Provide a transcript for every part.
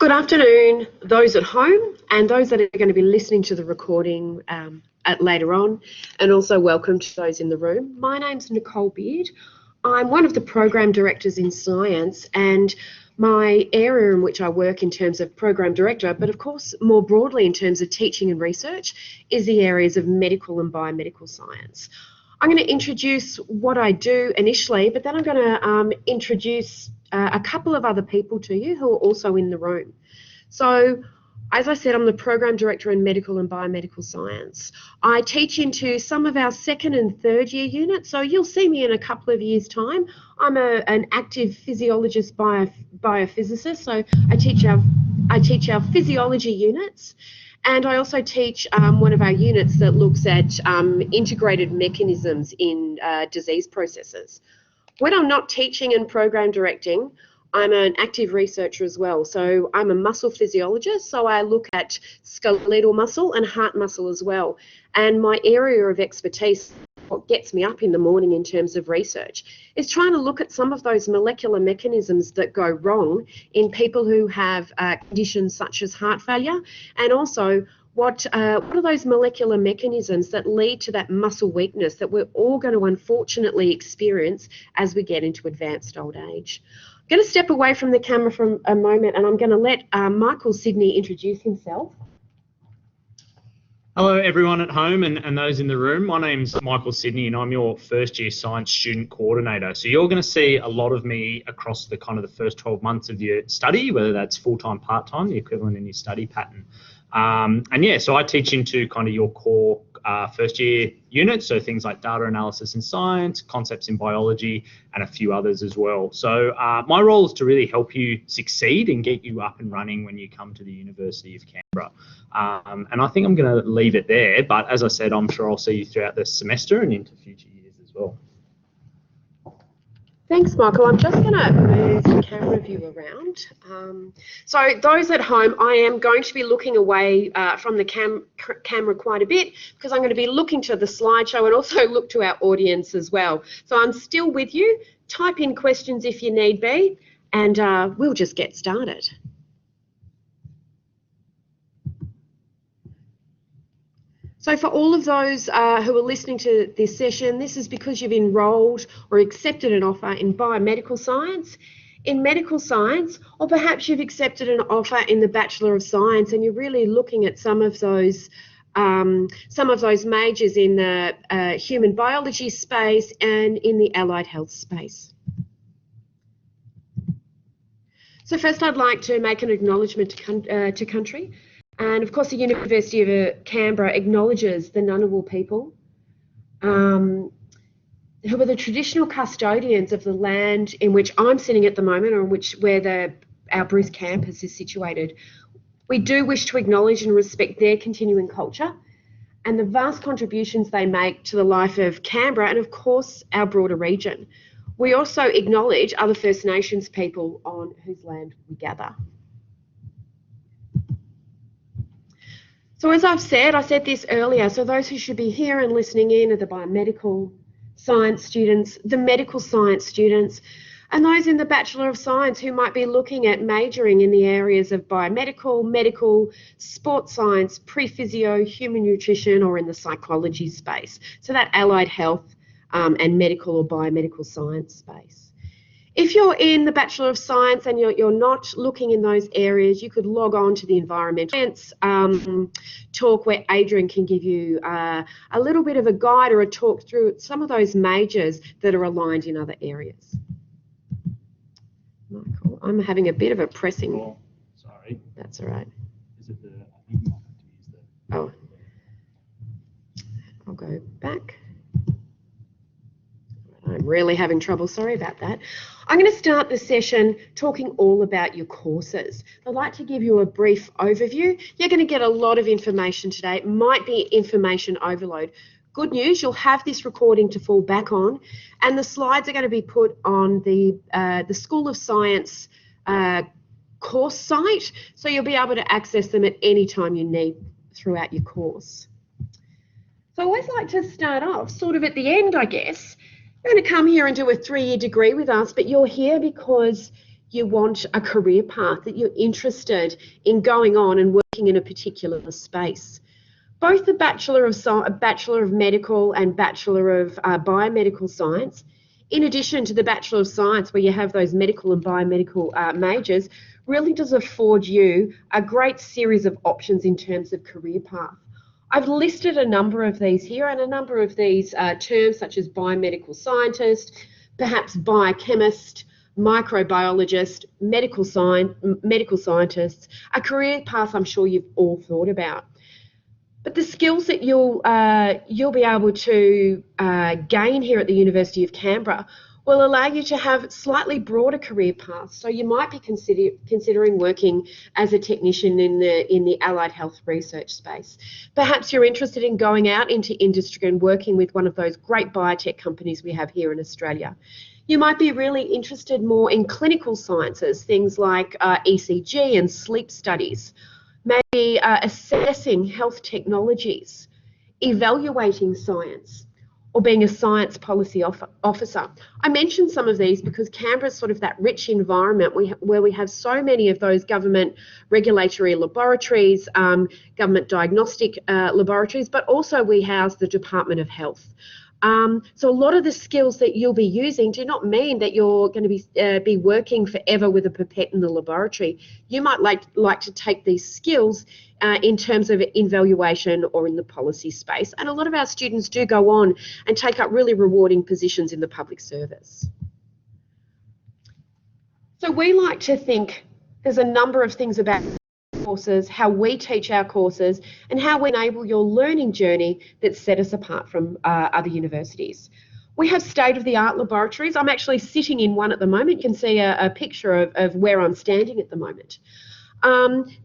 Good afternoon, those at home and those that are going to be listening to the recording later on, and also welcome to those in the room. My name's Nicole Beard. I'm one of the program directors in science, and my area in which I work in terms of program director, but of course more broadly in terms of teaching and research, is the areas of medical and biomedical science. I'm going to introduce what I do initially, but then I'm going to introduce a couple of other people to you who are also in the room. So, as I said, I'm the Program Director in Medical and Biomedical Science. I teach into some of our second and third year units, so you'll see me in a couple of years' time. I'm an active physiologist biophysicist, so I teach our physiology units. And I also teach one of our units that looks at integrated mechanisms in disease processes. When I'm not teaching and program directing, I'm an active researcher as well. So I'm a muscle physiologist, so I look at skeletal muscle and heart muscle as well. And my area of expertise, what gets me up in the morning in terms of research, is trying to look at some of those molecular mechanisms that go wrong in people who have conditions such as heart failure, and also what are those molecular mechanisms that lead to that muscle weakness that we're all going to unfortunately experience as we get into advanced old age. I'm going to step away from the camera for a moment, and I'm going to let Michael Sidney introduce himself. Hello everyone at home and those in the room. My name's Michael Sidney and I'm your first year science student coordinator. So you're going to see a lot of me across the kind of the first 12 months of your study, whether that's full-time, part-time, the equivalent in your study pattern. And yeah, so I teach into kind of your core first year units, so things like data analysis in science, concepts in biology, and a few others as well. So my role is to really help you succeed and get you up and running when you come to the University of Canberra. And I think I'm going to leave it there, but as I said, I'm sure I'll see you throughout the semester and into future years as well. Thanks, Michael. I'm just going to move the camera view around. So those at home, I am going to be looking away from the camera quite a bit because I'm going to be looking to the slideshow and also look to our audience as well. So I'm still with you. Type in questions if you need be, and we'll just get started. So for all of those who are listening to this session, this is because you've enrolled or accepted an offer in biomedical science, in medical science, or perhaps you've accepted an offer in the Bachelor of Science and you're really looking at some of those majors in the human biology space and in the allied health space. So first I'd like to make an acknowledgement to country. And of course, the University of Canberra acknowledges the Ngunnawal people, who are the traditional custodians of the land in which I'm sitting at the moment, or where our Bruce campus is situated. We do wish to acknowledge and respect their continuing culture and the vast contributions they make to the life of Canberra and, of course, our broader region. We also acknowledge other First Nations people on whose land we gather. So as I've said, I said this earlier, so those who should be here and listening in are the biomedical science students, the medical science students, and those in the Bachelor of Science who might be looking at majoring in the areas of biomedical, medical, sports science, pre-physio, human nutrition, or in the psychology space. So that allied health and medical or biomedical science space. If you're in the Bachelor of Science and you're not looking in those areas, you could log on to the environmental science talk where Adrian can give you a little bit of a guide or a talk through some of those majors that are aligned in other areas. Michael, I'm having a bit of a pressing. Oh, sorry. That's all right. Is it the, I think you might have to use the... Oh, I'll go back. I'm really having trouble, sorry about that. I'm going to start the session talking all about your courses. I'd like to give you a brief overview. You're going to get a lot of information today. It might be information overload. Good news, you'll have this recording to fall back on, and the slides are going to be put on the School of Science course site, so you'll be able to access them at any time you need throughout your course. So I always like to start off sort of at the end, I guess. You're going to come here and do a 3-year degree with us, but you're here because you want a career path, that you're interested in going on and working in a particular space. Both the Bachelor of Medical and Bachelor of Biomedical Science, in addition to the Bachelor of Science, where you have those medical and biomedical majors, really does afford you a great series of options in terms of career path. I've listed a number of these here, and a number of these terms such as biomedical scientist, perhaps biochemist, microbiologist, medical scientists, a career path I'm sure you've all thought about. But the skills that you'll be able to gain here at the University of Canberra will allow you to have slightly broader career paths. So you might be considering working as a technician in the allied health research space. Perhaps you're interested in going out into industry and working with one of those great biotech companies we have here in Australia. You might be really interested more in clinical sciences, things like ECG and sleep studies, maybe assessing health technologies, evaluating science, or being a science policy officer. I mentioned some of these because Canberra's sort of that rich environment where we have so many of those government regulatory laboratories, government diagnostic laboratories, but also we house the Department of Health. So a lot of the skills that you'll be using do not mean that you're going to be working forever with a pipette in the laboratory. You might like to take these skills in terms of evaluation or in the policy space. And a lot of our students do go on and take up really rewarding positions in the public service. So we like to think there's a number of things about courses, how we teach our courses, and how we enable your learning journey that set us apart from other universities. We have state-of-the-art laboratories. I'm actually sitting in one at the moment. You can see a picture of where I'm standing at the moment.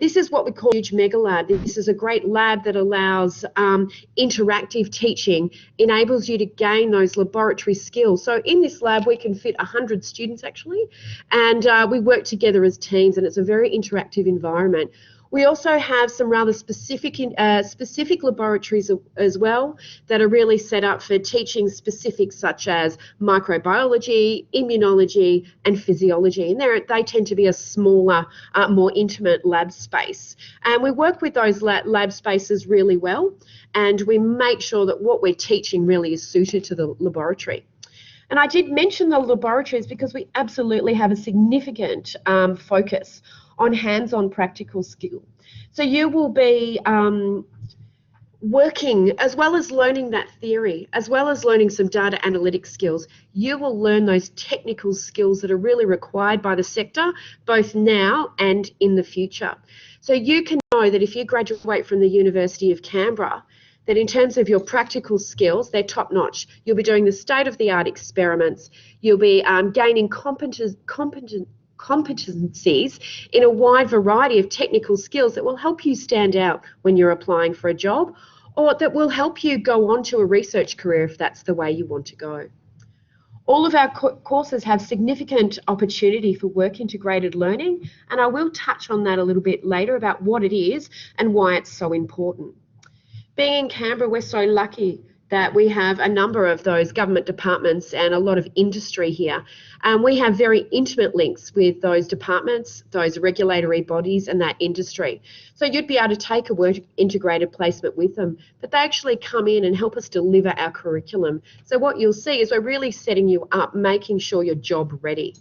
This is what we call a huge mega lab. This is a great lab that allows interactive teaching, enables you to gain those laboratory skills. So in this lab, we can fit 100 students actually, and we work together as teams, and it's a very interactive environment. We also have some rather specific laboratories as well that are really set up for teaching specifics such as microbiology, immunology, and physiology. And they tend to be a smaller, more intimate lab space. And we work with those lab spaces really well, and we make sure that what we're teaching really is suited to the laboratory. And I did mention the laboratories because we absolutely have a significant focus on hands-on practical skill. So you will be working, as well as learning that theory, as well as learning some data analytics skills, you will learn those technical skills that are really required by the sector, both now and in the future. So you can know that if you graduate from the University of Canberra, that in terms of your practical skills, they're top-notch. You'll be doing the state-of-the-art experiments. You'll be gaining competencies in a wide variety of technical skills that will help you stand out when you're applying for a job, or that will help you go on to a research career if that's the way you want to go. All of our courses have significant opportunity for work-integrated learning, and I will touch on that a little bit later about what it is and why it's so important. Being in Canberra, we're so lucky that we have a number of those government departments and a lot of industry here. We have very intimate links with those departments, those regulatory bodies and that industry. So you'd be able to take a work-integrated placement with them, but they actually come in and help us deliver our curriculum. So what you'll see is we're really setting you up, making sure you're job ready.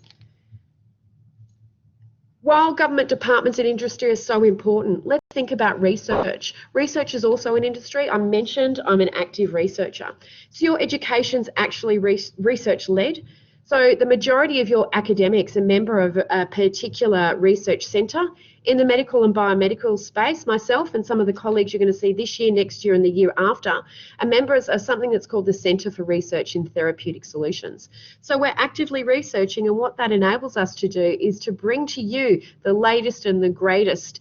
While government departments and industry are so important, let's think about research. Research is also an industry. I mentioned I'm an active researcher. So your education's actually research-led. So the majority of your academics are member of a particular research centre. In the medical and biomedical space, myself and some of the colleagues you're going to see this year, next year and the year after are members of something that's called the Centre for Research in Therapeutic Solutions. So we're actively researching, and what that enables us to do is to bring to you the latest and the greatest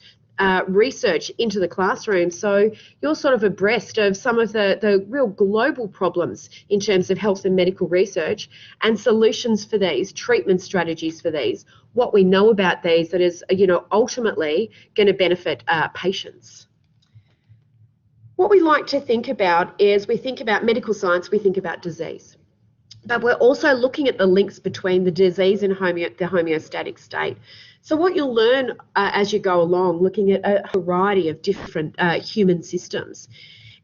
research into the classroom, so you're sort of abreast of some of the real global problems in terms of health and medical research and solutions for these, treatment strategies for these, what we know about these that is, ultimately going to benefit patients. What we like to think about is we think about medical science, we think about disease. but we're also looking at the links between the disease and the homeostatic state. So what you'll learn as you go along, looking at a variety of different human systems,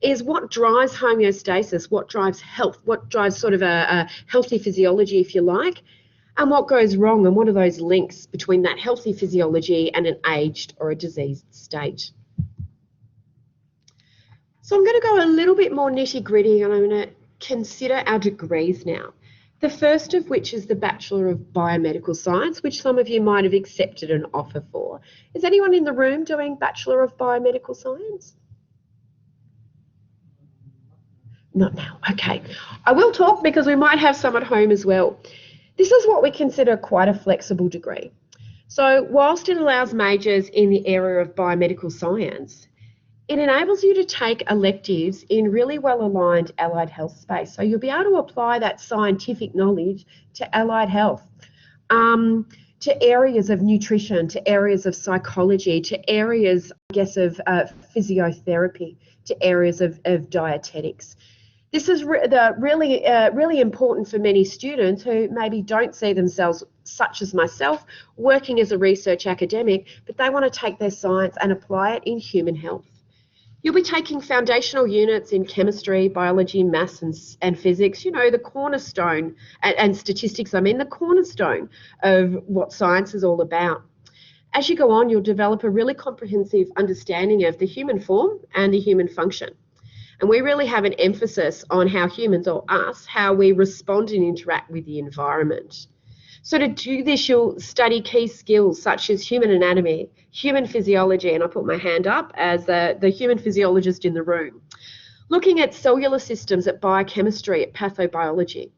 is what drives homeostasis, what drives health, what drives sort of a healthy physiology, if you like, and what goes wrong, and what are those links between that healthy physiology and an aged or a diseased state. So I'm going to go a little bit more nitty-gritty, and I'm going to consider our degrees now. The first of which is the Bachelor of Biomedical Science, which some of you might have accepted an offer for. Is anyone in the room doing Bachelor of Biomedical Science? Not now, okay. I will talk because we might have some at home as well. This is what we consider quite a flexible degree. So whilst it allows majors in the area of biomedical science, it enables you to take electives in really well-aligned allied health space. So you'll be able to apply that scientific knowledge to allied health, to areas of nutrition, to areas of psychology, to areas, I guess, of physiotherapy, to areas of dietetics. This is really important for many students who maybe don't see themselves, such as myself, working as a research academic, but they want to take their science and apply it in human health. You'll be taking foundational units in chemistry, biology, maths and physics, you know, the cornerstone, and statistics, I mean, the cornerstone of what science is all about. As you go on, you'll develop a really comprehensive understanding of the human form and the human function. And we really have an emphasis on how humans, or us, how we respond and interact with the environment. So to do this, you'll study key skills such as human anatomy, human physiology, and I put my hand up as the human physiologist in the room, looking at cellular systems, at biochemistry, at pathobiology.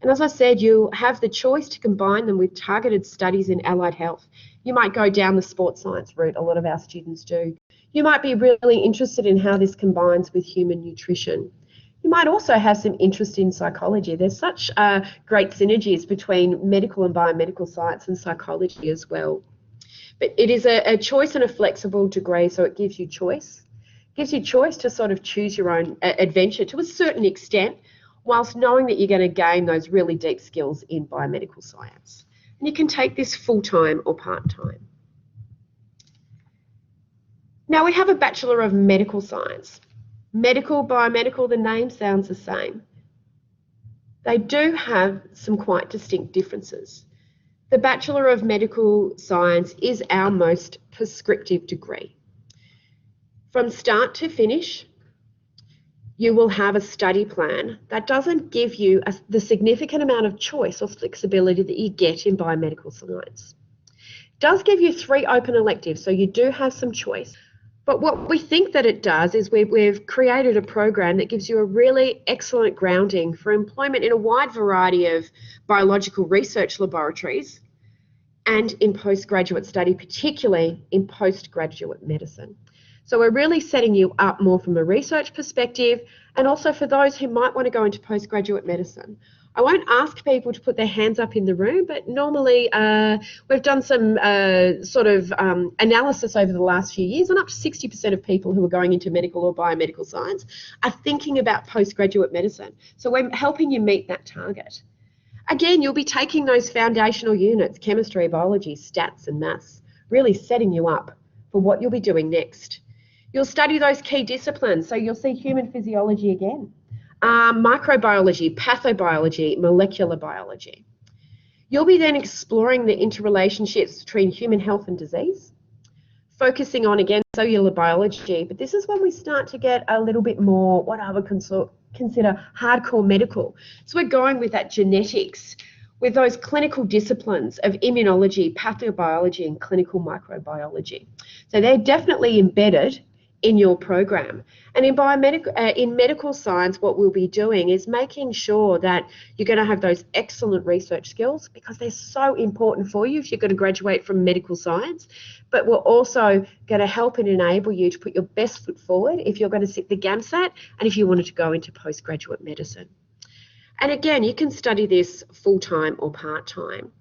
And as I said, you have the choice to combine them with targeted studies in allied health. You might go down the sports science route, a lot of our students do. You might be really interested in how this combines with human nutrition. You might also have some interest in psychology. There's such great synergies between medical and biomedical science and psychology as well. But it is a choice and a flexible degree, so it gives you choice. It gives you choice to sort of choose your own adventure to a certain extent, whilst knowing that you're going to gain those really deep skills in biomedical science. And you can take this full-time or part-time. Now we have a Bachelor of Medical Science. Medical, biomedical, the name sounds the same. They do have some quite distinct differences. The Bachelor of Medical Science is our most prescriptive degree. From start to finish, you will have a study plan that doesn't give you the significant amount of choice or flexibility that you get in biomedical science. It does give you 3 open electives, so you do have some choice. But what we think that it does is we've created a program that gives you a really excellent grounding for employment in a wide variety of biological research laboratories and in postgraduate study, particularly in postgraduate medicine. So we're really setting you up more from a research perspective, and also for those who might want to go into postgraduate medicine. I won't ask people to put their hands up in the room, but normally we've done some analysis over the last few years, and up to 60% of people who are going into medical or biomedical science are thinking about postgraduate medicine. So we're helping you meet that target. Again, you'll be taking those foundational units, chemistry, biology, stats and maths, really setting you up for what you'll be doing next. You'll study those key disciplines, so you'll see human physiology again. Microbiology, pathobiology, molecular biology. You'll be then exploring the interrelationships between human health and disease, focusing on, again, cellular biology, but this is when we start to get a little bit more what I would consider hardcore medical. So we're going with that genetics, with those clinical disciplines of immunology, pathobiology, and clinical microbiology. So they're definitely embedded in your program. And in medical science, what we'll be doing is making sure that you're going to have those excellent research skills, because they're so important for you if you're going to graduate from medical science, but we're also going to help and enable you to put your best foot forward if you're going to sit the GAMSAT and if you wanted to go into postgraduate medicine. And again, you can study this full-time or part-time.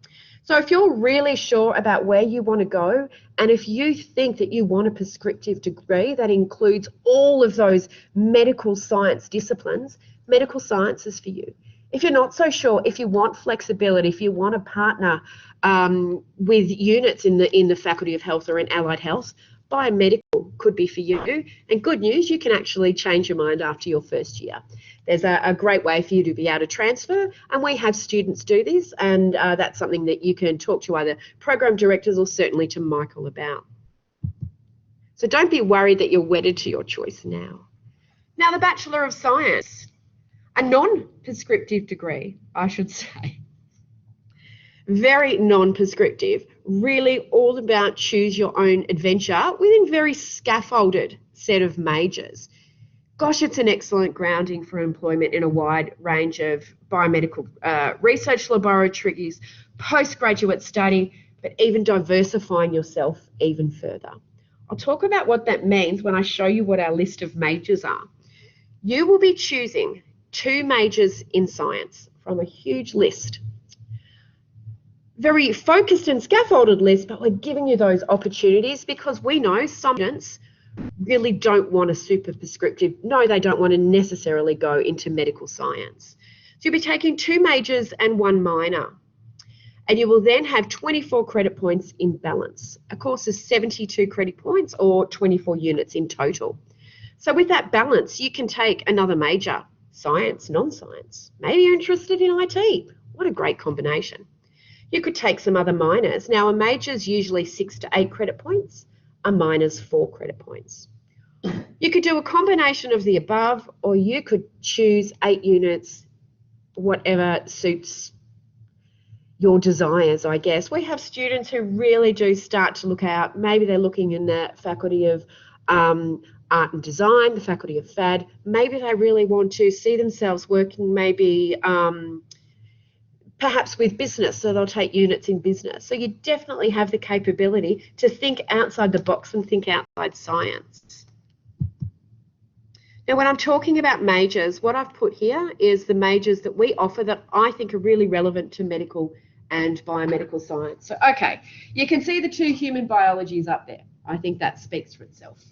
So if you're really sure about where you want to go, and if you think that you want a prescriptive degree that includes all of those medical science disciplines, medical science is for you. If you're not so sure, if you want flexibility, if you want a partner with units in the Faculty of Health or in Allied Health, biomedical could be for you. And good news, you can actually change your mind after your first year. There's a great way for you to be able to transfer, and we have students do this, and that's something that you can talk to either program directors or certainly to Michael about. So don't be worried that you're wedded to your choice now. Now, the Bachelor of Science, a non-prescriptive degree, I should say. Very non-prescriptive, really all about choose your own adventure within very scaffolded set of majors. Gosh, it's an excellent grounding for employment in a wide range of biomedical research laboratories, postgraduate study, but even diversifying yourself even further. I'll talk about what that means when I show you what our list of majors are. You will be choosing 2 majors in science from a huge list. Very focused and scaffolded list, but we're giving you those opportunities because we know some students really don't want a super prescriptive. No, they don't want to necessarily go into medical science. So you'll be taking 2 majors and 1 minor. And you will then have 24 credit points in balance. A course is 72 credit points or 24 units in total. So with that balance, you can take another major, science, non-science. Maybe you're interested in IT. What a great combination. You could take some other minors. Now, a major is usually 6 to 8 credit points, a minor's 4 credit points. You could do a combination of the above, or you could choose 8 units, whatever suits your desires, I guess. We have students who really do start to look out. Maybe they're looking in the Faculty of Art and Design, the Faculty of FAD. Maybe they really want to see themselves working maybe perhaps with business, so they'll take units in business. So you definitely have the capability to think outside the box and think outside science. Now, when I'm talking about majors, what I've put here is the majors that we offer that I think are really relevant to medical and biomedical science. So, okay, you can see the 2 human biologies up there. I think that speaks for itself.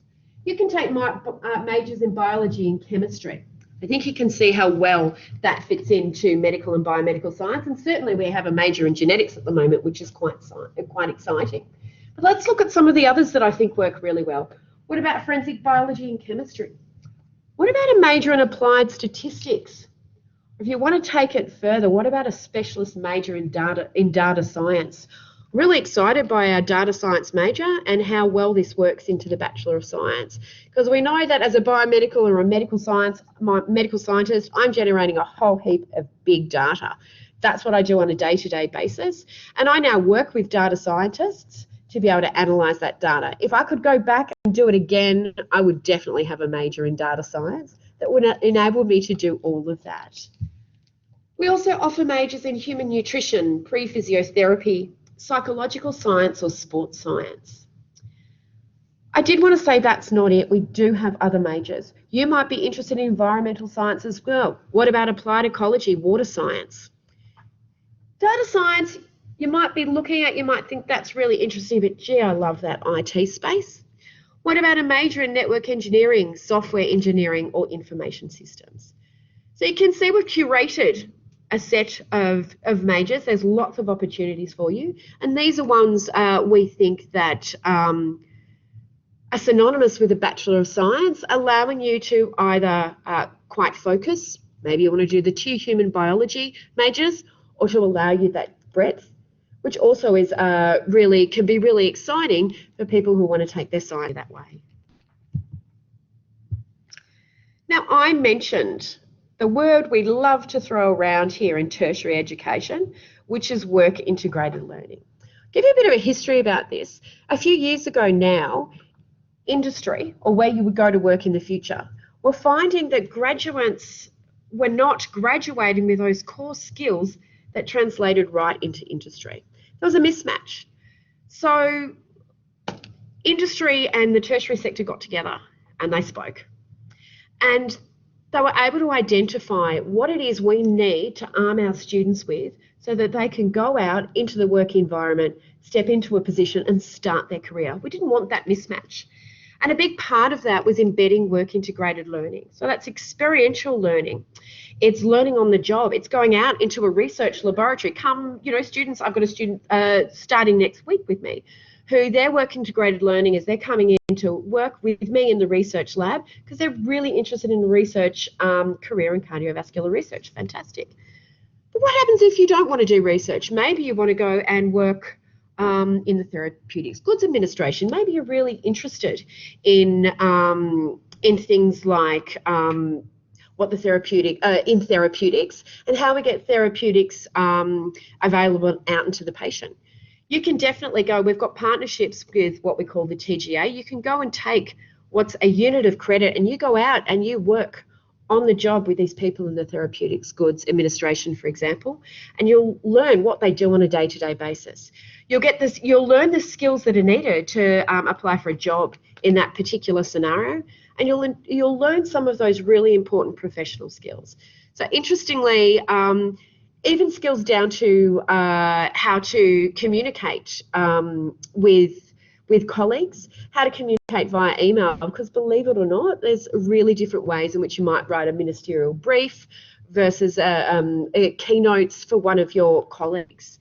You can take majors in biology and chemistry. I think you can see how well that fits into medical and biomedical science, and certainly we have a major in genetics at the moment, which is quite exciting. But let's look at some of the others that I think work really well. What about forensic biology and chemistry? What about a major in applied statistics? If you want to take it further, what about a specialist major in data science? I'm really excited by our data science major and how well this works into the Bachelor of Science, because we know that as a biomedical or a medical scientist, I'm generating a whole heap of big data. That's what I do on a day-to-day basis, and I now work with data scientists to be able to analyse that data. If I could go back and do it again, I would definitely have a major in data science that would enable me to do all of that. We also offer majors in human nutrition, pre-physiotherapy, psychological science or sports science. I did want to say that's not it. We do have other majors. You might be interested in environmental science as well. What about applied ecology, water science? Data science, you might be looking at, you might think that's really interesting, but gee, I love that IT space. What about a major in network engineering, software engineering, or information systems? So you can see we've curated a set of majors. There's lots of opportunities for you, and these are ones we think that are synonymous with a Bachelor of Science, allowing you to either quite focus, maybe you want to do the 2 human biology majors, or to allow you that breadth, which also is can be really exciting for people who want to take their science that way. Now, I mentioned the word we love to throw around here in tertiary education, which is work integrated learning. I'll give you a bit of a history about this. A few years ago now, industry, or where you would go to work in the future, were finding that graduates were not graduating with those core skills that translated right into industry. There was a mismatch. So industry and the tertiary sector got together and they spoke. And they were able to identify what it is we need to arm our students with so that they can go out into the work environment, step into a position and start their career. We didn't want that mismatch. And a big part of that was embedding work integrated learning. So that's experiential learning. It's learning on the job. It's going out into a research laboratory. Come, students, I've got a student starting next week with me who their work integrated learning is they're coming in to work with me in the research lab because they're really interested in the research career in cardiovascular research. Fantastic. But what happens if you don't want to do research? Maybe you want to go and work in the therapeutics goods administration. Maybe you're really interested in things like what the in therapeutics and how we get therapeutics available out into the patient. You can definitely go, we've got partnerships with what we call the TGA. You can go and take what's a unit of credit and you go out and you work on the job with these people in the therapeutics goods administration, for example, and you'll learn what they do on a day-to-day basis. You'll learn the skills that are needed to apply for a job in that particular scenario, and you'll learn some of those really important professional skills. So interestingly, even skills down to how to communicate with colleagues, how to communicate via email, because believe it or not, there's really different ways in which you might write a ministerial brief versus keynotes for one of your colleagues.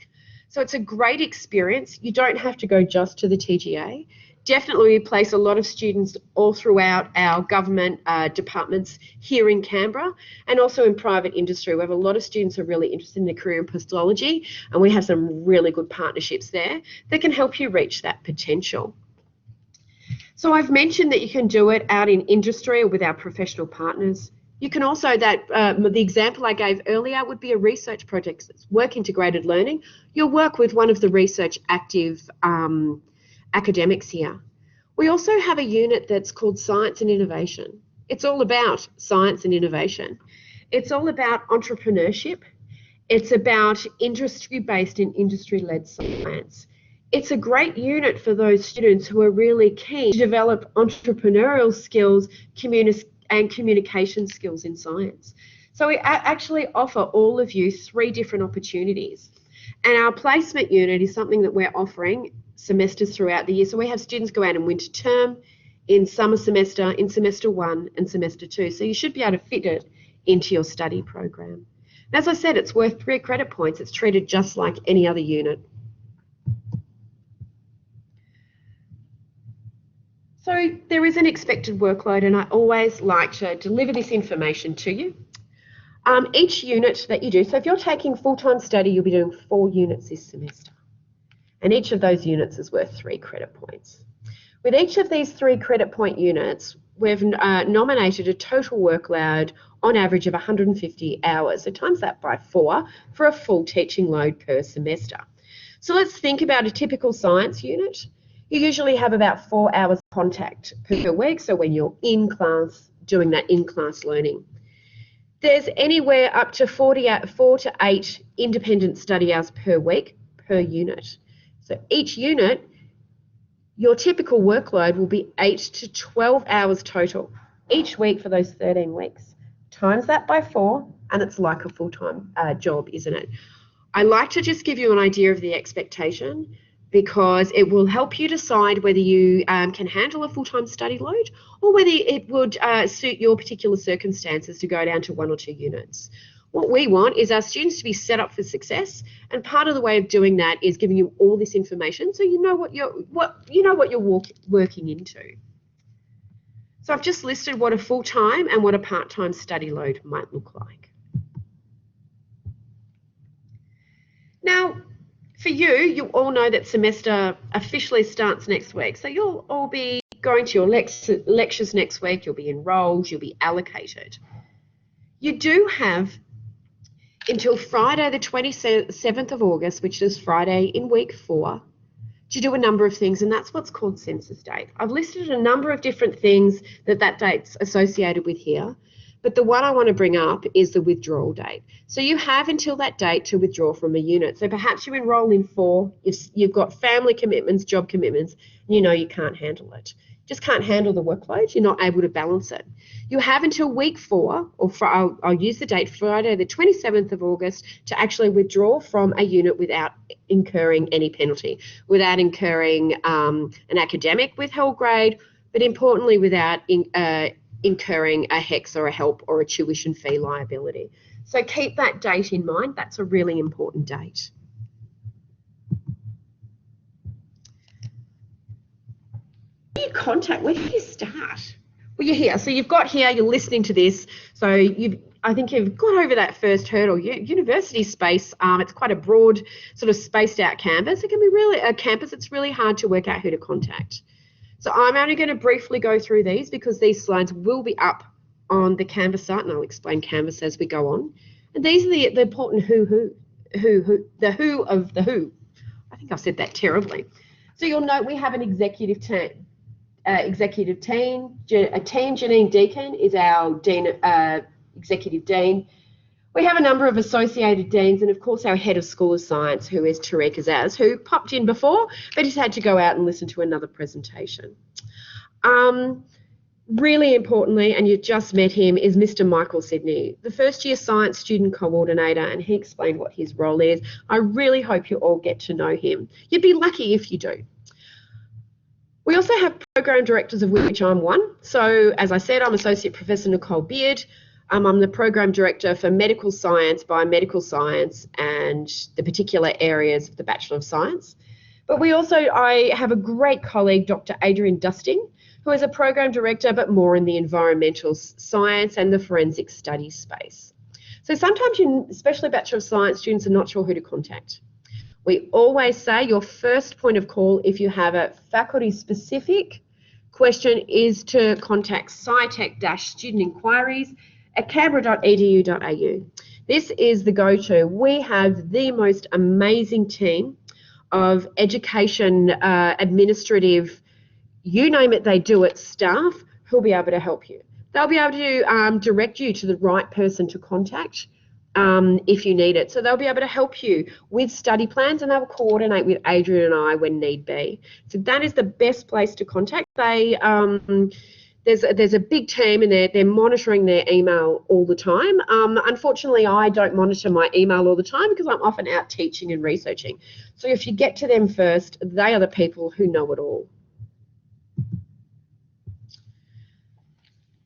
So it's a great experience. You don't have to go just to the TGA. Definitely we place a lot of students all throughout our government departments here in Canberra and also in private industry. We have a lot of students who are really interested in a career in pathology, and we have some really good partnerships there that can help you reach that potential. So I've mentioned that you can do it out in industry or with our professional partners. You can also, the example I gave earlier would be a research project, work integrated learning. You'll work with one of the research active academics here. We also have a unit that's called Science and Innovation. It's all about science and innovation. It's all about entrepreneurship. It's about industry-based and industry-led science. It's a great unit for those students who are really keen to develop entrepreneurial skills and communication skills in science. So we actually offer all of you 3 different opportunities. And our placement unit is something that we're offering semesters throughout the year. So we have students go out in winter term, in summer semester, in semester 1 and semester 2. So you should be able to fit it into your study program. And as I said, it's worth 3 credit points. It's treated just like any other unit. So there is an expected workload, and I always like to deliver this information to you. Each unit that you do, so if you're taking full-time study, you'll be doing 4 units this semester. And each of those units is worth 3 credit points. With each of these 3 credit point units, we've nominated a total workload on average of 150 hours. So times that by 4 for a full teaching load per semester. So let's think about a typical science unit. You usually have about 4 hours contact per week. So when you're in class, doing that in-class learning. There's anywhere up to 4 to 8 independent study hours per week per unit. So each unit, your typical workload will be 8 to 12 hours total each week for those 13 weeks. Times that by 4, and it's like a full-time job, isn't it? I like to just give you an idea of the expectation because it will help you decide whether you can handle a full-time study load or whether it would suit your particular circumstances to go down to 1 or 2 units. What we want is our students to be set up for success, and part of the way of doing that is giving you all this information so you know what you're working into. So I've just listed what a full-time and what a part-time study load might look like. Now, for you all know that semester officially starts next week, so you'll all be going to your lectures next week, you'll be enrolled, you'll be allocated. You do have until Friday the 27th of August, which is Friday in week 4, to do a number of things, and that's what's called census date. I've listed a number of different things that date's associated with here, but the one I want to bring up is the withdrawal date. So you have until that date to withdraw from a unit. So perhaps you enroll in 4, if you've got family commitments, job commitments, and you know you can't handle it. Just can't handle the workload, you're not able to balance it. You have until week 4, or I'll use the date, Friday the 27th of August, to actually withdraw from a unit without incurring any penalty, without incurring an academic withheld grade, but importantly without incurring a HECS or a HELP or a tuition fee liability. So keep that date in mind. That's a really important date. Where do you start? Well, you're here. So you've got here, you're listening to this. So I think you've got over that first hurdle. University space, it's quite a broad, sort of spaced out campus. It can be really a campus. It's really hard to work out who to contact. So I'm only going to briefly go through these because these slides will be up on the Canvas site, and I'll explain Canvas as we go on. And these are the important the who of the who. I think I've said that terribly. So you'll note we have an executive team. Janine Deacon is our executive dean. We have a number of associated deans and, of course, our head of School of Science, who is Tariq Azaz, who popped in before, but he's had to go out and listen to another presentation. Really importantly, and you just met him, is Mr. Michael Sidney, the first-year science student coordinator, and he explained what his role is. I really hope you all get to know him. You'd be lucky if you do. We also have program directors, of which I'm one. So, as I said, I'm Associate Professor Nicole Beard. I'm the program director for medical science, biomedical science, and the particular areas of the Bachelor of Science. But I have a great colleague, Dr. Adrian Dusting, who is a program director, but more in the environmental science and the forensic studies space. So sometimes, especially Bachelor of Science students, are not sure who to contact. We always say your first point of call, if you have a faculty-specific question, is to contact scitech-student inquiries at canberra.edu.au. This is the go-to. We have the most amazing team of education, administrative, you name it, they do it, staff who'll be able to help you. They'll be able to direct you to the right person to contact if you need it. So they'll be able to help you with study plans, and they'll coordinate with Adrian and I when need be. So that is the best place to contact. There's a big team, and they're monitoring their email all the time. Unfortunately, I don't monitor my email all the time because I'm often out teaching and researching. So if you get to them first, they are the people who know it all.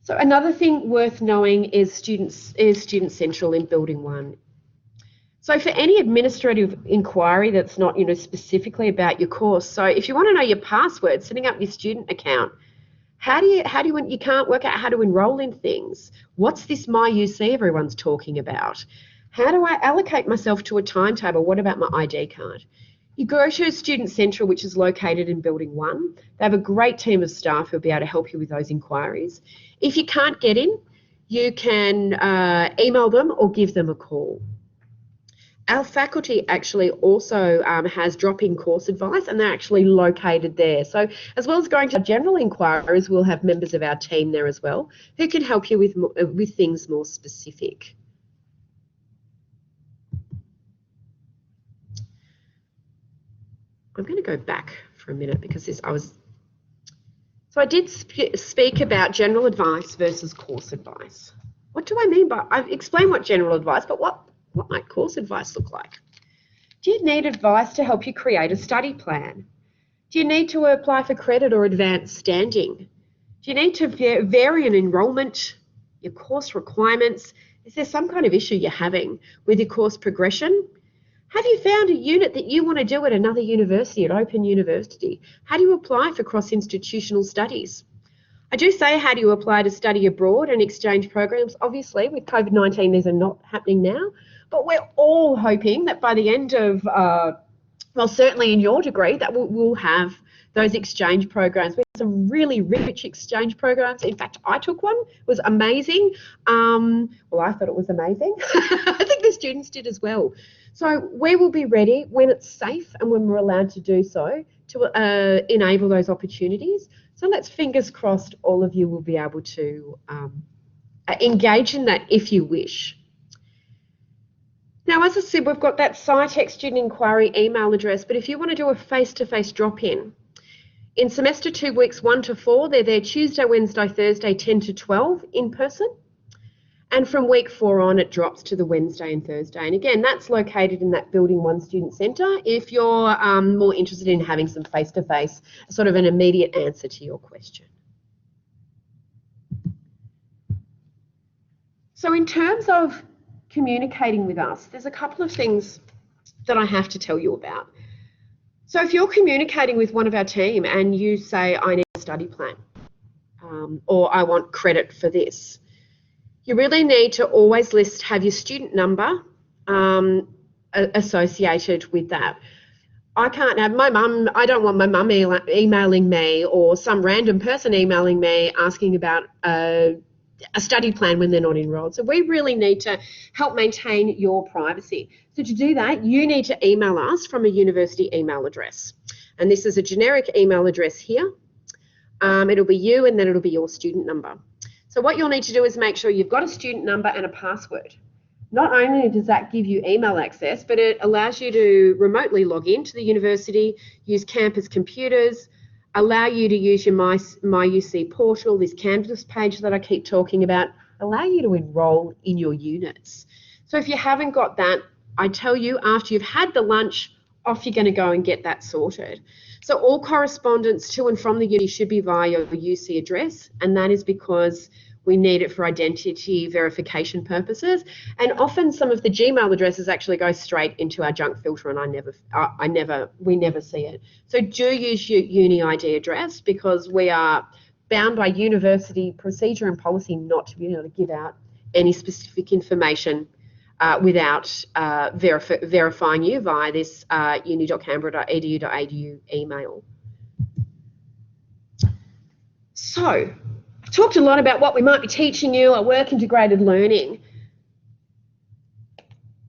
So another thing worth knowing is Student Central in Building 1. So for any administrative inquiry that's not, specifically about your course, so if you want to know your password, setting up your student account, you can't work out how to enroll in things. What's this MyUC everyone's talking about? How do I allocate myself to a timetable? What about my ID card? You go to Student Central, which is located in Building 1. They have a great team of staff who'll be able to help you with those inquiries. If you can't get in, you can email them or give them a call. Our faculty actually also has drop-in course advice, and they're actually located there. So as well as going to general inquiries, we'll have members of our team there as well who can help you with things more specific. I'm going to go back for a minute because I did speak about general advice versus course advice. What do I mean by, I've explained what general advice, but what might course advice look like? Do you need advice to help you create a study plan? Do you need to apply for credit or advanced standing? Do you need to vary an enrolment, your course requirements? Is there some kind of issue you're having with your course progression? Have you found a unit that you want to do at another university, at Open University? How do you apply for cross-institutional studies? I do say, how do you apply to study abroad and exchange programs? Obviously, with COVID-19, these are not happening now, but we're all hoping that by the end of, well, certainly in your degree, that we'll have those exchange programs. We have some really rich exchange programs. In fact, I took one. It was amazing. Well, I thought it was amazing. I think the students did as well. So we will be ready when it's safe and when we're allowed to do so to enable those opportunities. So let's, fingers crossed, all of you will be able to engage in that if you wish. Now, as I said, we've got that SciTech student inquiry email address, but if you want to do a face-to-face drop-in, in semester 2 weeks 1 to 4, they're there Tuesday, Wednesday, Thursday, 10 to 12 in person. And from week 4 on, it drops to the Wednesday and Thursday. And again, that's located in that Building 1 Student Centre if you're more interested in having some face-to-face, sort of an immediate answer to your question. So in terms of communicating with us, there's a couple of things that I have to tell you about. So if you're communicating with one of our team and you say, I need a study plan, or I want credit for this, you really need to always have your student number associated with that. I can't have my mum, I don't want my mum emailing me or some random person emailing me asking about a study plan when they're not enrolled. So we really need to help maintain your privacy. So to do that, you need to email us from a university email address. And this is a generic email address here. It'll be you and then it'll be your student number. So what you'll need to do is make sure you've got a student number and a password. Not only does that give you email access, but it allows you to remotely log into the university, use campus computers, allow you to use your My UC portal, this Canvas page that I keep talking about, allow you to enroll in your units. So if you haven't got that, I tell you, after you've had the lunch, off you're going to go and get that sorted. So all correspondence to and from the uni should be via your UC address, and that is because we need it for identity verification purposes. And often some of the Gmail addresses actually go straight into our junk filter, and we never see it. So do use your uni ID address, because we are bound by university procedure and policy not to be able to give out any specific information without verifying you via this uni.canberra.edu.au email. So I've talked a lot about what we might be teaching you, our work integrated learning.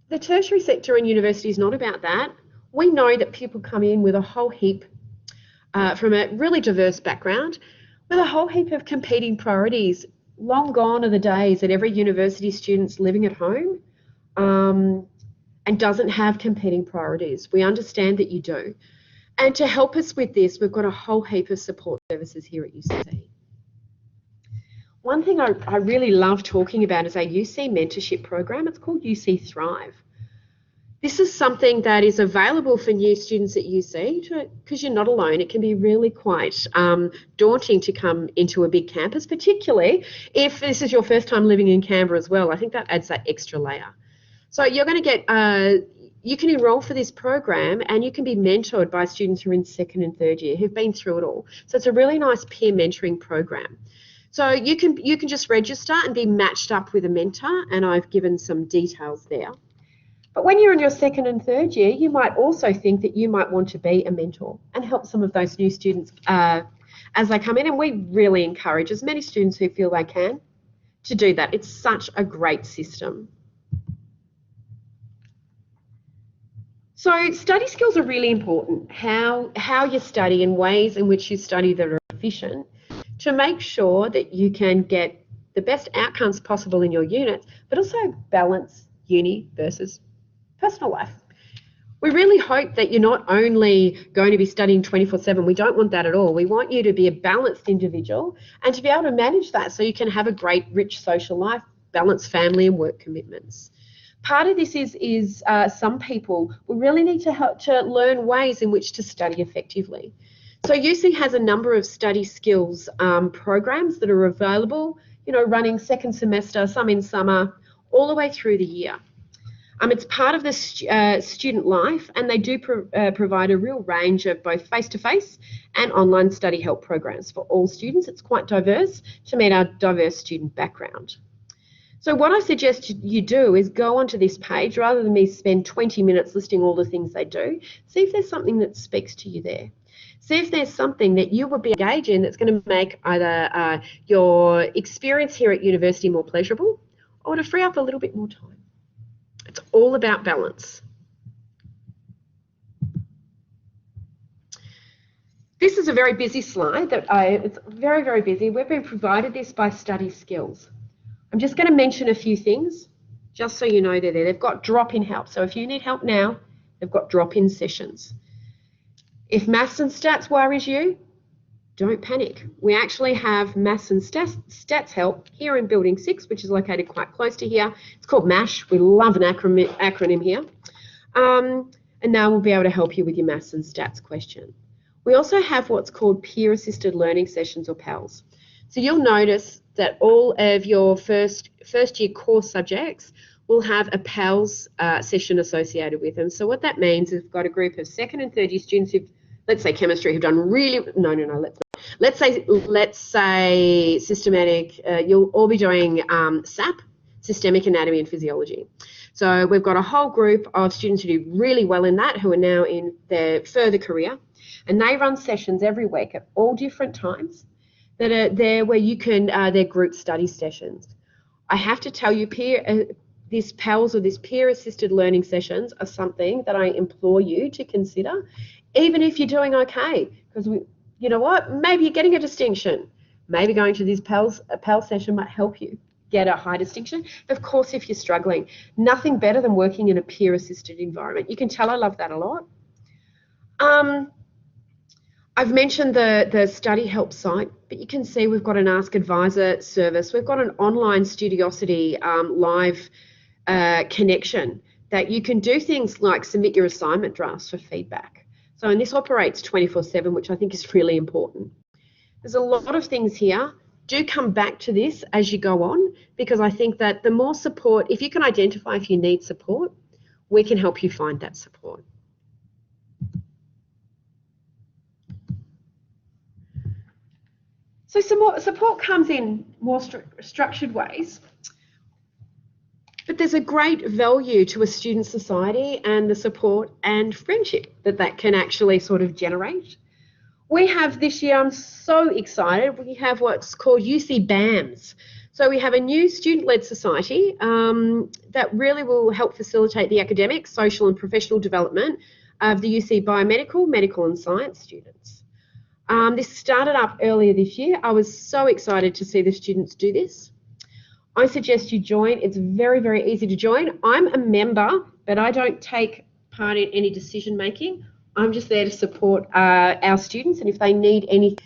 The tertiary sector in university is not about that. We know that people come in with a whole heap from a really diverse background, with a whole heap of competing priorities. Long gone are the days that every university student's living at home and doesn't have competing priorities. We understand that you do. And to help us with this, we've got a whole heap of support services here at UC. One thing I really love talking about is our UC mentorship program. It's called UC Thrive. This is something that is available for new students at UC because you're not alone. It can be really quite daunting to come into a big campus, particularly if this is your first time living in Canberra as well. I think that adds that extra layer. So you're going to get, you can enrol for this program and you can be mentored by students who are in second and third year who've been through it all. So it's a really nice peer mentoring program. So you can just register and be matched up with a mentor, and I've given some details there. But when you're in your second and third year, you might also think that you might want to be a mentor and help some of those new students as they come in. And we really encourage as many students who feel they can to do that. It's such a great system. So study skills are really important. How you study and ways in which you study that are efficient to make sure that you can get the best outcomes possible in your units, but also balance uni versus personal life. We really hope that you're not only going to be studying 24/7. We don't want that at all. We want you to be a balanced individual and to be able to manage that so you can have a great, rich social life, balance family and work commitments. Part of this is some people will really need to learn ways in which to study effectively. So UC has a number of study skills programs that are available, running second semester, some in summer, all the way through the year. It's part of the student life, and they do provide a real range of both face-to-face and online study help programs for all students. It's quite diverse to meet our diverse student background. So what I suggest you do is go onto this page, rather than me spend 20 minutes listing all the things they do, see if there's something that speaks to you there. See if there's something that you would be engaged in that's going to make either your experience here at university more pleasurable or to free up a little bit more time. It's all about balance. This is a very busy slide it's very, very busy. We've been provided this by Study Skills. I'm just going to mention a few things just so you know they're there. They've got drop-in help. So if you need help now, they've got drop-in sessions. If maths and stats worries you, don't panic. We actually have maths and stats help here in Building 6, which is located quite close to here. It's called MASH. We love an acronym here. And now we'll be able to help you with your maths and stats question. We also have what's called peer-assisted learning sessions, or PALS. So you'll notice that all of your first year course subjects will have a PALS session associated with them. So what that means is we've got a group of second and third year students who've, let's say chemistry, who've done really, let's say systematic, you'll all be doing SAP, systemic anatomy and physiology. So we've got a whole group of students who do really well in that, who are now in their further career, and they run sessions every week at all different times that are there where you can, they're group study sessions. I have to tell you, this PALS or this peer-assisted learning sessions are something that I implore you to consider, even if you're doing okay, because you know what, maybe you're getting a distinction. Maybe going to this PALS session might help you get a high distinction. Of course, if you're struggling, nothing better than working in a peer-assisted environment. You can tell I love that a lot. I've mentioned the study help site, but you can see we've got an Ask Advisor service. We've got an online Studiosity live connection that you can do things like submit your assignment drafts for feedback. So, and this operates 24/7, which I think is really important. There's a lot of things here. Do come back to this as you go on, because I think that the more support, if you can identify if you need support, we can help you find that support. So some more support comes in more structured ways, but there's a great value to a student society and the support and friendship that can actually sort of generate. We have this year, I'm so excited, we have what's called UC BAMS. So we have a new student-led society that really will help facilitate the academic, social and professional development of the UC Biomedical, Medical and Science students. This started up earlier this year. I was so excited to see the students do this. I suggest you join. It's very, very easy to join. I'm a member, but I don't take part in any decision making. I'm just there to support our students, and if they need any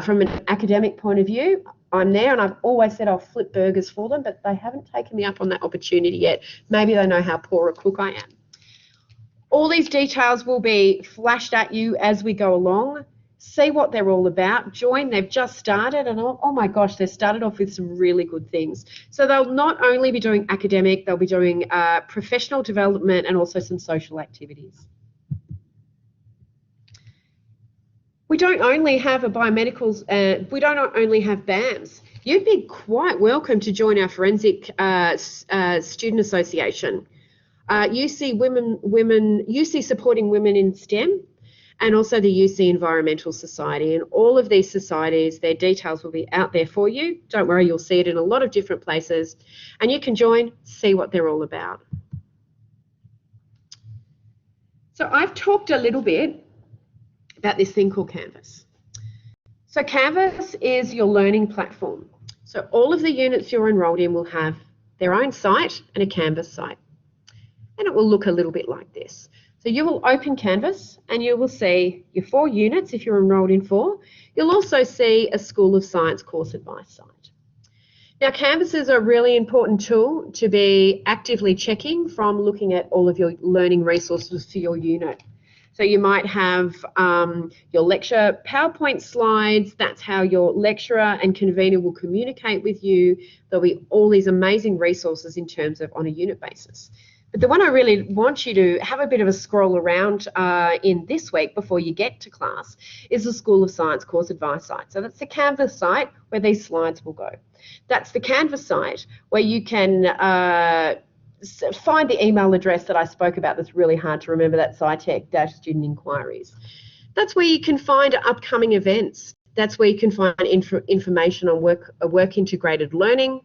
from an academic point of view, I'm there, and I've always said I'll flip burgers for them, but they haven't taken me up on that opportunity yet. Maybe they know how poor a cook I am. All these details will be flashed at you as we go along. See what they're all about. Join. They've just started, and oh my gosh, they've started off with some really good things. So they'll not only be doing academic, they'll be doing professional development and also some social activities. We don't only have a biomedicals, we don't only have BAMS. You'd be quite welcome to join our Forensic Student Association. UC Supporting Women in STEM, and also the UC Environmental Society. And all of these societies, their details will be out there for you. Don't worry, you'll see it in a lot of different places. And you can join, see what they're all about. So I've talked a little bit about this thing called Canvas. So Canvas is your learning platform. So all of the units you're enrolled in will have their own site and a Canvas site. And it will look a little bit like this. So you will open Canvas and you will see your 4 units if you're enrolled in 4. You'll also see a School of Science course advice site. Now, Canvas is a really important tool to be actively checking from looking at all of your learning resources for your unit. So you might have your lecture PowerPoint slides. That's how your lecturer and convener will communicate with you. There'll be all these amazing resources in terms of on a unit basis. But the one I really want you to have a bit of a scroll around in this week before you get to class is the School of Science course advice site. So that's the Canvas site where these slides will go. That's the Canvas site where you can find the email address that I spoke about that's really hard to remember, that SciTech-Student Inquiries. That's where you can find upcoming events. That's where you can find information on work integrated learning,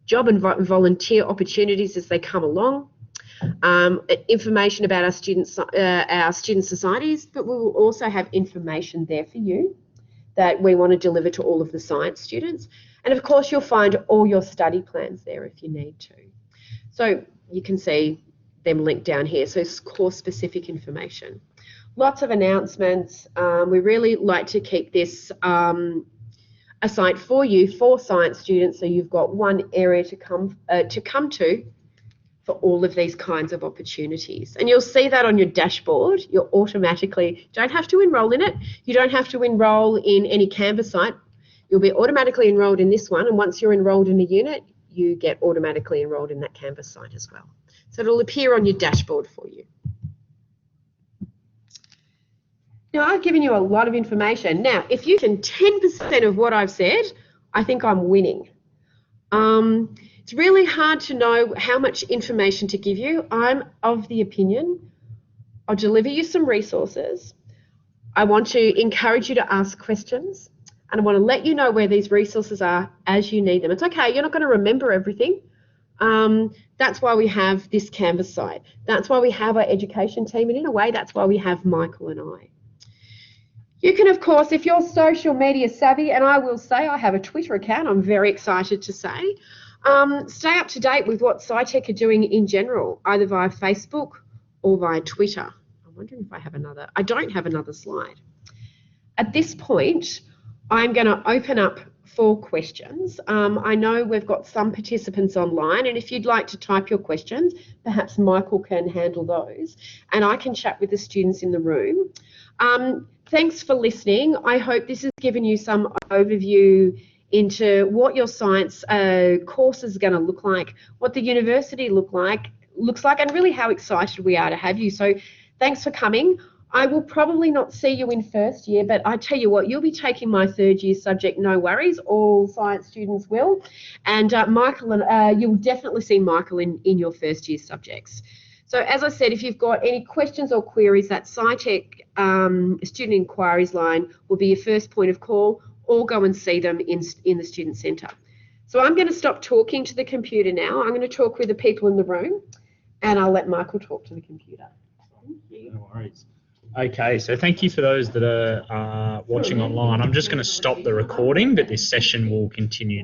job and volunteer opportunities as they come along, information about our student societies, but we will also have information there for you that we want to deliver to all of the science students. And of course, you'll find all your study plans there if you need to. So you can see them linked down here. So it's course-specific information. Lots of announcements. We really like to keep this a site for you for science students, so you've got one area to come to for all of these kinds of opportunities. And you'll see that on your dashboard. Don't have to enroll in it. You don't have to enroll in any Canvas site. You'll be automatically enrolled in this one, and once you're enrolled in a unit, you get automatically enrolled in that Canvas site as well. So it'll appear on your dashboard for you. Now, I've given you a lot of information. Now, if you can 10% of what I've said, I think I'm winning. It's really hard to know how much information to give you. I'm of the opinion I'll deliver you some resources. I want to encourage you to ask questions, and I want to let you know where these resources are as you need them. It's okay, you're not going to remember everything. That's why we have this Canvas site. That's why we have our education team, and in a way, that's why we have Michael and I. You can, of course, if you're social media savvy, and I will say I have a Twitter account, I'm very excited to say, stay up to date with what SciTech are doing in general, either via Facebook or via Twitter. I'm wondering if I have another. I don't have another slide. At this point, I'm going to open up for questions. I know we've got some participants online, and if you'd like to type your questions, perhaps Michael can handle those, and I can chat with the students in the room. Thanks for listening. I hope this has given you some overview into what your science course is going to look like, what the university looks like, and really how excited we are to have you. So thanks for coming. I will probably not see you in first year, but I tell you what, you'll be taking my third year subject, no worries. All science students will. And Michael, and you'll definitely see Michael in your first year subjects. So as I said, if you've got any questions or queries, that SciTech student inquiries line will be your first point of call, or go and see them in the Student Centre. So I'm going to stop talking to the computer now. I'm going to talk with the people in the room, and I'll let Michael talk to the computer. Thank you. No worries. Okay, so thank you for those that are watching online. I'm just going to stop the recording, but this session will continue.